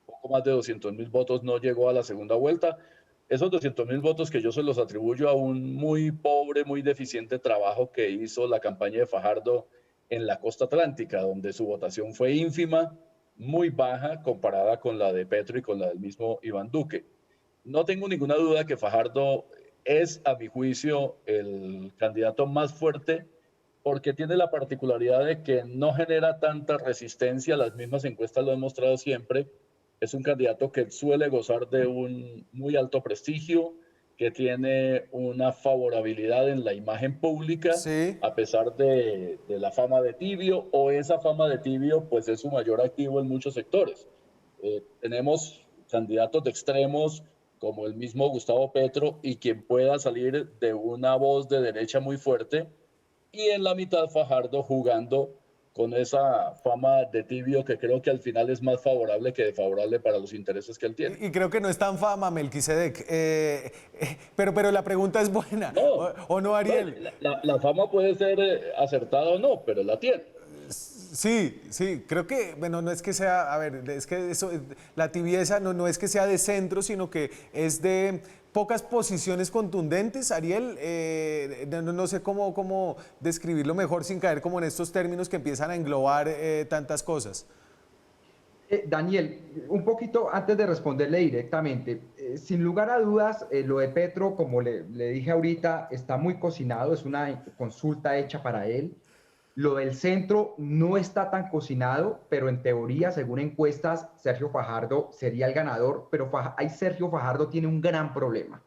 poco más de 200.000 votos no llegó a la segunda vuelta. Esos 200.000 votos que yo se los atribuyo a un muy pobre, muy deficiente trabajo que hizo la campaña de Fajardo en la costa atlántica, donde su votación fue ínfima, muy baja comparada con la de Petro y con la del mismo Iván Duque. No tengo ninguna duda que Fajardo es, a mi juicio, el candidato más fuerte porque tiene la particularidad de que no genera tanta resistencia, las mismas encuestas lo han mostrado siempre, es un candidato que suele gozar de un muy alto prestigio, que tiene una favorabilidad en la imagen pública, Sí. a pesar de la fama de tibio, o esa fama de tibio pues es su mayor activo en muchos sectores. Tenemos candidatos de extremos como el mismo Gustavo Petro y quien pueda salir de una voz de derecha muy fuerte, y en la mitad Fajardo jugando con esa fama de tibio que creo que al final es más favorable que desfavorable para los intereses que él tiene. Y creo que no es tan fama, Melquisedec. Pero la pregunta es buena. No, ¿O no, Ariel? la fama puede ser acertada o no, pero la tiene. Sí, creo que, bueno, no es que sea, a ver, es que eso, la tibieza no es que sea de centro, sino que es de pocas posiciones contundentes, Ariel. No sé cómo describirlo mejor sin caer como en estos términos que empiezan a englobar tantas cosas. Daniel, un poquito antes de responderle directamente, sin lugar a dudas, lo de Petro, como le dije ahorita, está muy cocinado, es una consulta hecha para él. Lo del centro no está tan cocinado, pero en teoría, según encuestas, Sergio Fajardo sería el ganador, pero Sergio Fajardo tiene un gran problema,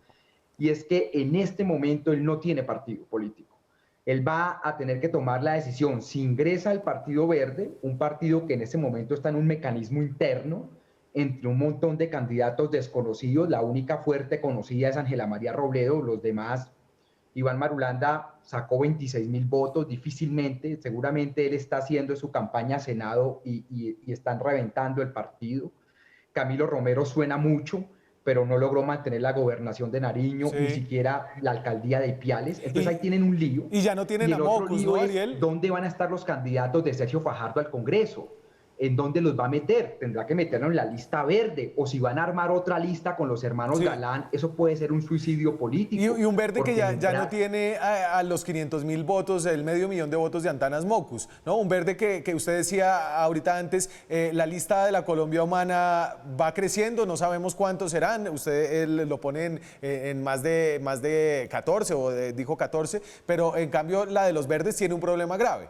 y es que en este momento él no tiene partido político. Él va a tener que tomar la decisión si ingresa al Partido Verde, un partido que en ese momento está en un mecanismo interno entre un montón de candidatos desconocidos. La única fuerte conocida es Ángela María Robledo, los demás, Iván Marulanda sacó 26.000 votos difícilmente, seguramente él está haciendo su campaña a Senado y están reventando el partido. Camilo Romero suena mucho, pero no logró mantener la gobernación de Nariño, Sí. ni siquiera la alcaldía de Ipiales. Entonces ahí tienen un lío. Y ya no tienen a Mocus, ¿no, Ariel? ¿Dónde van a estar los candidatos de Sergio Fajardo al Congreso? ¿En dónde los va a meter? Tendrá que meterlo en la lista verde, o si van a armar otra lista con los hermanos Sí. Galán, eso puede ser un suicidio político. Y un Verde que porque ya no tiene a los 500.000 votos, el medio millón de votos de Antanas Mocus, ¿no? Un Verde que usted decía ahorita antes, la lista de la Colombia Humana va creciendo, no sabemos cuántos serán, usted lo pone en más de 14, dijo 14, pero en cambio la de los Verdes tiene un problema grave.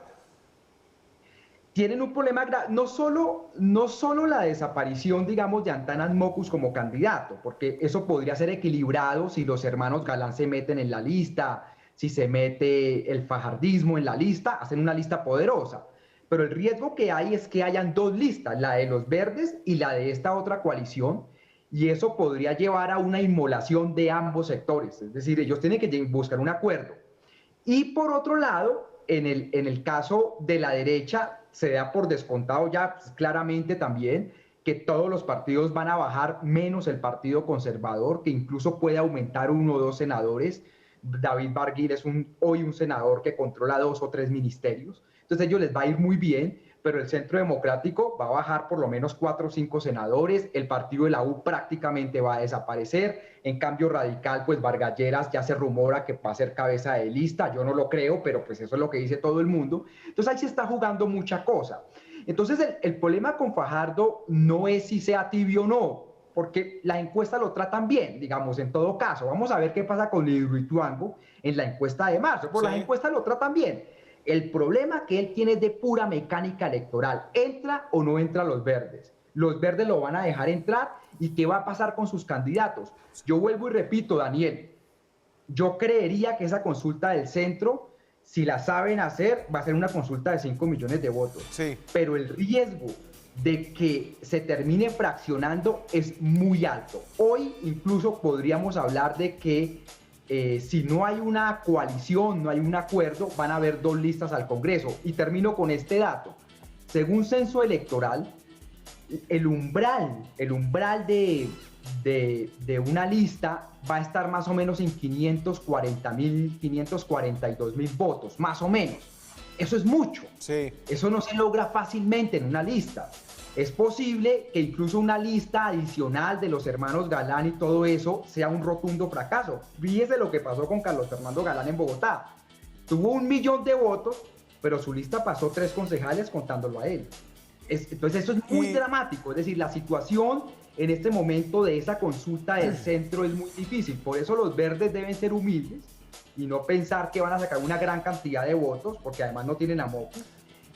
Tienen un problema grave, no solo la desaparición, digamos, de Antanas Mocus como candidato, porque eso podría ser equilibrado si los hermanos Galán se meten en la lista, si se mete el fajardismo en la lista, hacen una lista poderosa. Pero el riesgo que hay es que hayan dos listas, la de los verdes y la de esta otra coalición, y eso podría llevar a una inmolación de ambos sectores, es decir, ellos tienen que buscar un acuerdo. Y por otro lado, en el caso de la derecha, se da por descontado ya claramente también que todos los partidos van a bajar, menos el Partido Conservador, que incluso puede aumentar 1 o 2 senadores. David Barguil es hoy un senador que controla 2 o 3 ministerios. Entonces a ellos les va a ir muy bien, pero el Centro Democrático va a bajar por lo menos 4 o 5 senadores. El partido de la U prácticamente va a desaparecer. En cambio Radical, pues Vargas Lleras ya se rumora que va a ser cabeza de lista. Yo no lo creo, pero pues eso es lo que dice todo el mundo. Entonces ahí se está jugando mucha cosa. Entonces el problema con Fajardo no es si sea tibio o no, porque la encuesta lo tratan bien, digamos, en todo caso. Vamos a ver qué pasa con Hidroituango en la encuesta de marzo, pero las encuestas lo tratan bien. El problema que él tiene es de pura mecánica electoral. ¿Entra o no entra los verdes? Los verdes lo van a dejar entrar, ¿y qué va a pasar con sus candidatos? Yo vuelvo y repito, Daniel, yo creería que esa consulta del centro, si la saben hacer, va a ser una consulta de 5 millones de votos. Sí. Pero el riesgo de que se termine fraccionando es muy alto. Hoy incluso podríamos hablar de que si no hay una coalición, no hay un acuerdo, van a haber 2 listas al Congreso. Y termino con este dato. Según censo electoral, el umbral de una lista va a estar más o menos en 540.000, 542.000 votos, más o menos. Eso es mucho. Sí. Eso no se logra fácilmente en una lista. Es posible que incluso una lista adicional de los hermanos Galán y todo eso sea un rotundo fracaso. Fíjese lo que pasó con Carlos Fernando Galán en Bogotá. Tuvo 1 millón de votos, pero su lista pasó 3 concejales contándolo a él. Entonces eso es muy dramático. Es decir, la situación en este momento de esa consulta del centro es muy difícil. Por eso los verdes deben ser humildes y no pensar que van a sacar una gran cantidad de votos, porque además no tienen a Mocus.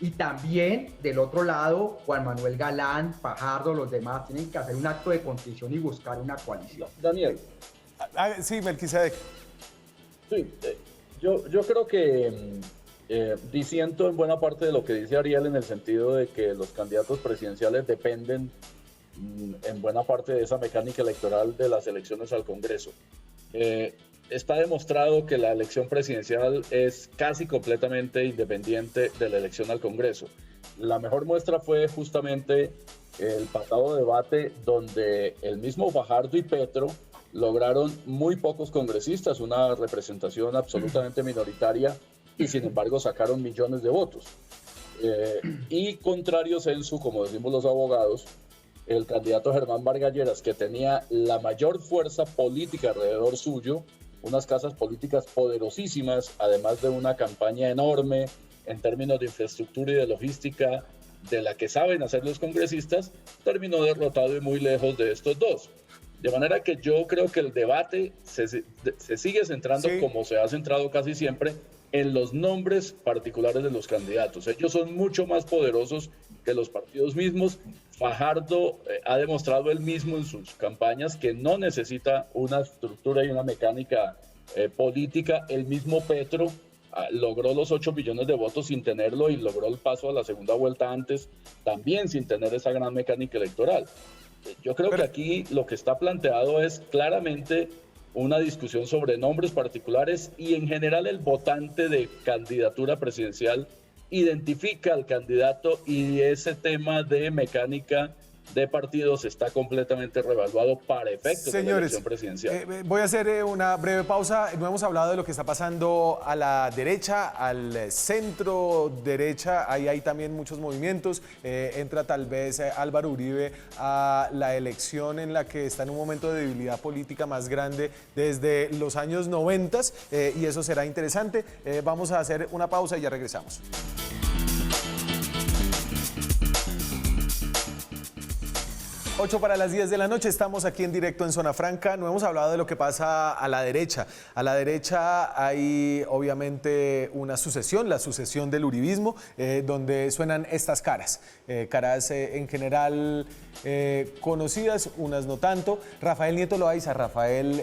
Y también del otro lado, Juan Manuel Galán, Fajardo, los demás tienen que hacer un acto de contrición y buscar una coalición. Daniel. Sí, Melquisedec. Sí, yo creo que disiento en buena parte de lo que dice Ariel, en el sentido de que los candidatos presidenciales dependen en buena parte de esa mecánica electoral de las elecciones al Congreso. Está demostrado que la elección presidencial es casi completamente independiente de la elección al Congreso. La mejor muestra fue justamente el pasado debate, donde el mismo Fajardo y Petro lograron muy pocos congresistas, una representación absolutamente minoritaria, y sin embargo sacaron millones de votos. Y contrario censu, como decimos los abogados, el candidato Germán Margalleras, que tenía la mayor fuerza política alrededor suyo, unas casas políticas poderosísimas, además de una campaña enorme en términos de infraestructura y de logística, de la que saben hacer los congresistas, terminó derrotado y muy lejos de estos dos. De manera que yo creo que el debate se sigue centrando, sí, como se ha centrado casi siempre, en los nombres particulares de los candidatos. Ellos son mucho más poderosos que los partidos mismos. Fajardo ha demostrado él mismo en sus campañas que no necesita una estructura y una mecánica política. El mismo Petro logró los 8 millones de votos sin tenerlo, y logró el paso a la segunda vuelta antes, también sin tener esa gran mecánica electoral. Yo creo que aquí lo que está planteado es claramente una discusión sobre nombres particulares, y en general el votante de candidatura presidencial identifica al candidato, y ese tema de mecánica de partidos está completamente revaluado para efectos de la elección presidencial. Voy a hacer una breve pausa. No hemos hablado de lo que está pasando a la derecha, al centro derecha. Ahí hay también muchos movimientos. Entra tal vez Álvaro Uribe a la elección en la que está en un momento de debilidad política más grande desde los años 90, y eso será interesante. Vamos a hacer una pausa y ya regresamos. 8 para las 10 de la noche, estamos aquí en directo en Zona Franca. No hemos hablado de lo que pasa a la derecha. A la derecha hay obviamente una sucesión, la sucesión del uribismo, donde suenan estas caras. Caras en general conocidas, unas no tanto. Rafael Nieto Loaiza. Rafael,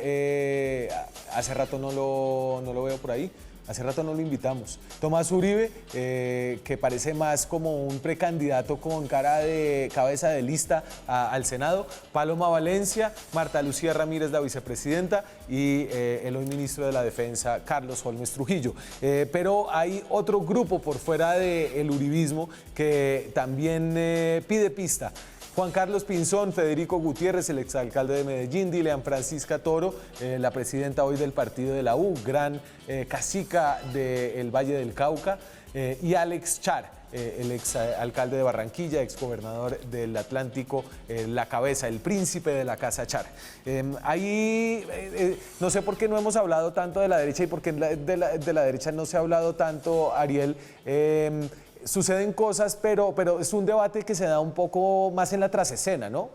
hace rato no lo veo por ahí. Hace rato no lo invitamos. Tomás Uribe, que parece más como un precandidato con cara de cabeza de lista al Senado. Paloma Valencia, Marta Lucía Ramírez, la vicepresidenta, y el hoy ministro de la Defensa, Carlos Holmes Trujillo. Pero hay otro grupo por fuera del uribismo que también pide pista. Juan Carlos Pinzón, Federico Gutiérrez, el exalcalde de Medellín, Dilian Francisca Toro, la presidenta hoy del partido de la U, gran cacica del Valle del Cauca, y Alex Char, el exalcalde de Barranquilla, exgobernador del Atlántico, la cabeza, el príncipe de la casa Char. Ahí no sé por qué no hemos hablado tanto de la derecha y por qué de la derecha no se ha hablado tanto, Ariel. Suceden cosas, pero es un debate que se da un poco más en la trasescena, ¿no?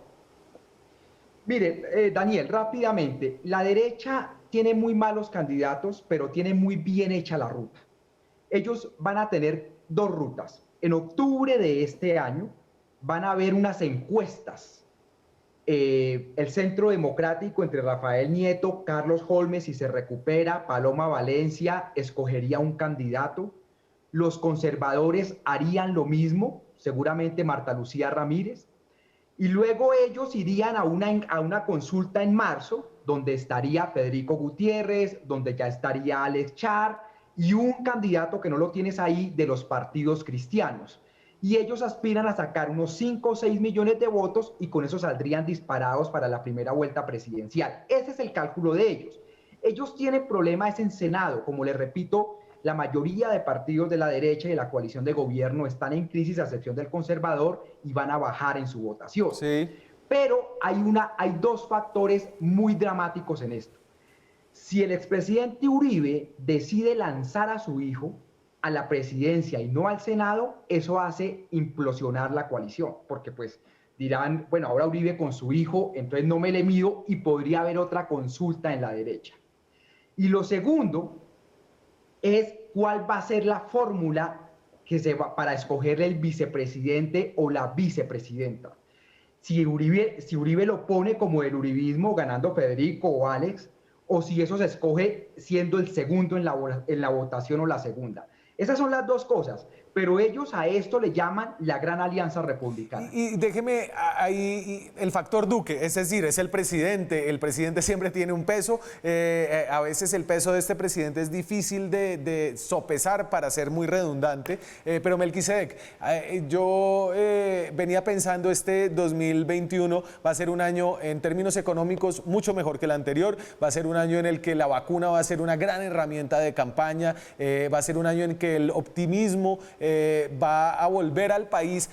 Mire, Daniel, rápidamente, la derecha tiene muy malos candidatos, pero tiene muy bien hecha la ruta. Ellos van a tener dos rutas. En octubre de este año van a haber unas encuestas. El Centro Democrático, entre Rafael Nieto, Carlos Holmes, si se recupera, Paloma Valencia, escogería un candidato. Los conservadores harían lo mismo, seguramente Marta Lucía Ramírez, y luego ellos irían a una consulta en marzo, donde estaría Federico Gutiérrez, donde ya estaría Alex Char, y un candidato que no lo tienes ahí de los partidos cristianos. Y ellos aspiran a sacar unos 5 o 6 millones de votos, y con eso saldrían disparados para la primera vuelta presidencial. Ese es el cálculo de ellos. Ellos tienen problemas en Senado, como les repito. La mayoría de partidos de la derecha y de la coalición de gobierno están en crisis, a excepción del conservador, y van a bajar en su votación. Sí. Pero hay dos factores muy dramáticos en esto. Si el expresidente Uribe decide lanzar a su hijo a la presidencia y no al Senado, eso hace implosionar la coalición, porque pues dirán, bueno, ahora Uribe con su hijo, entonces no me le mido, y podría haber otra consulta en la derecha. Y lo segundo es cuál va a ser la fórmula para escoger el vicepresidente o la vicepresidenta. Si Uribe lo pone como el uribismo, ganando Federico o Alex, o si eso se escoge siendo el segundo en la votación o la segunda. Esas son las dos cosas, pero ellos a esto le llaman la Gran Alianza Republicana. Y déjeme ahí el factor Duque, es decir, es el presidente siempre tiene un peso, a veces el peso de este presidente es difícil de sopesar para ser muy redundante, pero Melquisedec, yo venía pensando este 2021 va a ser un año en términos económicos mucho mejor que el anterior, va a ser un año en el que la vacuna va a ser una gran herramienta de campaña, va a ser un año en que el optimismo va a volver al país,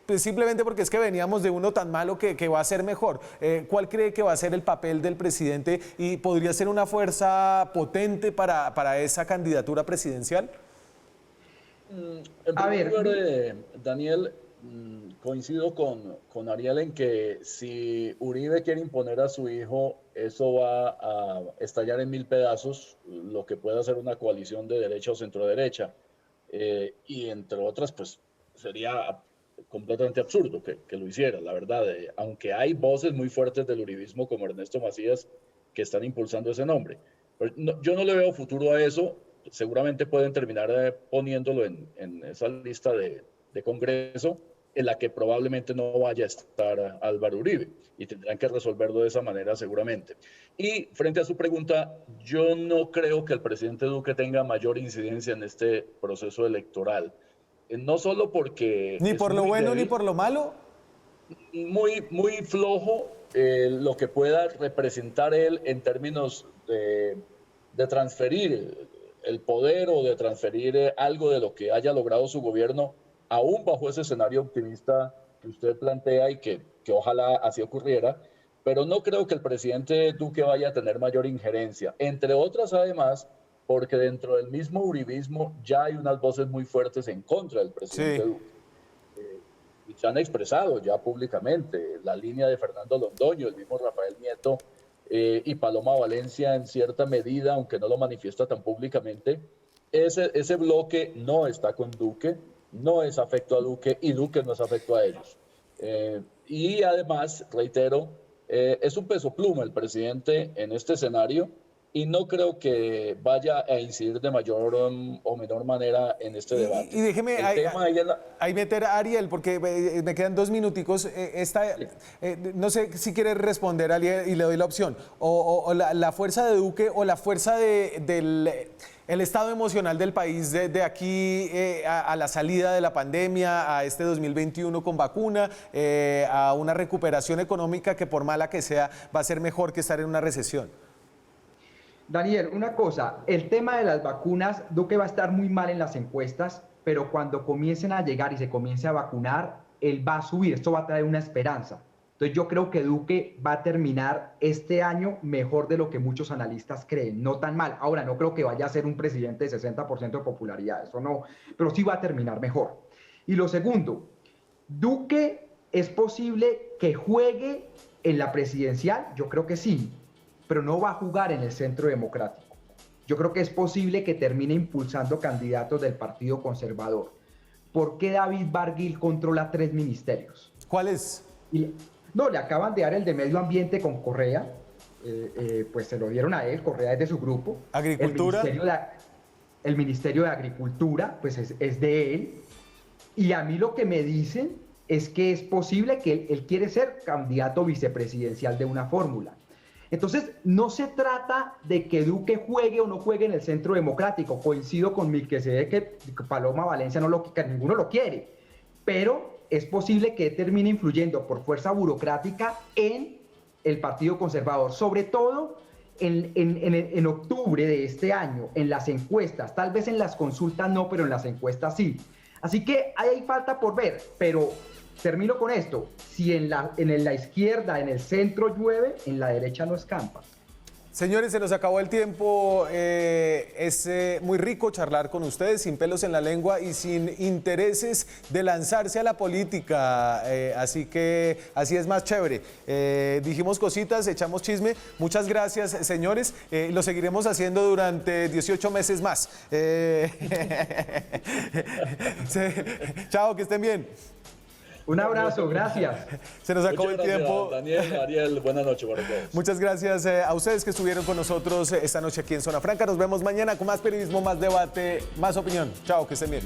pues simplemente porque es que veníamos de uno tan malo que va a ser mejor. ¿Cuál cree que va a ser el papel del presidente y podría ser una fuerza potente para esa candidatura presidencial? En primer lugar, Daniel, coincido con Ariel en que si Uribe quiere imponer a su hijo, eso va a estallar en 1000 pedazos, lo que pueda ser una coalición de derecha o centroderecha. Y entre otras, pues sería completamente absurdo que lo hiciera, la verdad. Aunque hay voces muy fuertes del uribismo como Ernesto Macías que están impulsando ese nombre. Pero yo no le veo futuro a eso. Seguramente pueden terminar poniéndolo en esa lista de Congreso en la que probablemente no vaya a estar Álvaro Uribe y tendrán que resolverlo de esa manera seguramente. Y frente a su pregunta, yo no creo que el presidente Duque tenga mayor incidencia en este proceso electoral. No solo porque... ¿Ni por lo bueno débil, ni por lo malo? Muy flojo lo que pueda representar él en términos de transferir el poder o de transferir algo de lo que haya logrado su gobierno, aún bajo ese escenario optimista que usted plantea y que ojalá así ocurriera, pero no creo que el presidente Duque vaya a tener mayor injerencia, entre otras además, porque dentro del mismo uribismo ya hay unas voces muy fuertes en contra del presidente Duque. Y se han expresado ya públicamente, la línea de Fernando Londoño, el mismo Rafael Nieto y Paloma Valencia en cierta medida, aunque no lo manifiesta tan públicamente. Ese bloque no está con Duque, no es afecto a Duque y Duque no es afecto a ellos. Y además, reitero, es un peso pluma el presidente en este escenario y no creo que vaya a incidir de mayor o menor manera en este debate. Y déjeme ahí meter a Ariel, porque me quedan 2 minuticos. No sé si quiere responder, Ariel, y le doy la opción. O la fuerza de Duque o la fuerza del estado emocional del país de aquí a la salida de la pandemia, a este 2021 con vacuna, a una recuperación económica que por mala que sea va a ser mejor que estar en una recesión. Daniel, una cosa, el tema de las vacunas, Duque va a estar muy mal en las encuestas, pero cuando comiencen a llegar y se comience a vacunar, él va a subir, esto va a traer una esperanza. Entonces yo creo que Duque va a terminar este año mejor de lo que muchos analistas creen, no tan mal. Ahora, no creo que vaya a ser un presidente de 60% de popularidad, eso no, pero sí va a terminar mejor. Y lo segundo, Duque es posible que juegue en la presidencial, yo creo que sí, pero no va a jugar en el Centro Democrático. Yo creo que es posible que termine impulsando candidatos del Partido Conservador. ¿Por qué David Barguil controla 3 ministerios? ¿Cuáles? No, le acaban de dar el de Medio Ambiente con Correa, pues se lo dieron a él, Correa es de su grupo. ¿Agricultura? El Ministerio de Agricultura, pues es de él. Y a mí lo que me dicen es que es posible que él quiere ser candidato vicepresidencial de una fórmula. Entonces, no se trata de que Duque juegue o no juegue en el Centro Democrático. Coincido con Melquisedec que Paloma Valencia que ninguno lo quiere, pero es posible que termine influyendo por fuerza burocrática en el Partido Conservador, sobre todo en octubre de este año, en las encuestas, tal vez en las consultas no, pero en las encuestas sí. Así que hay falta por ver, pero termino con esto, si en la izquierda, en el centro llueve, en la derecha no escampa. Señores, se nos acabó el tiempo. Es muy rico charlar con ustedes sin pelos en la lengua y sin intereses de lanzarse a la política. Así que así es más chévere. Dijimos cositas, echamos chisme. Muchas gracias, señores. Lo seguiremos haciendo durante 18 meses más. Chao, que estén bien. Un abrazo, gracias. Se nos acabó el Muchas tiempo. gracias, Daniel, Ariel, buenas noches para todos. Muchas gracias a ustedes que estuvieron con nosotros esta noche aquí en Zona Franca. Nos vemos mañana con más periodismo, más debate, más opinión. Chao, que estén bien.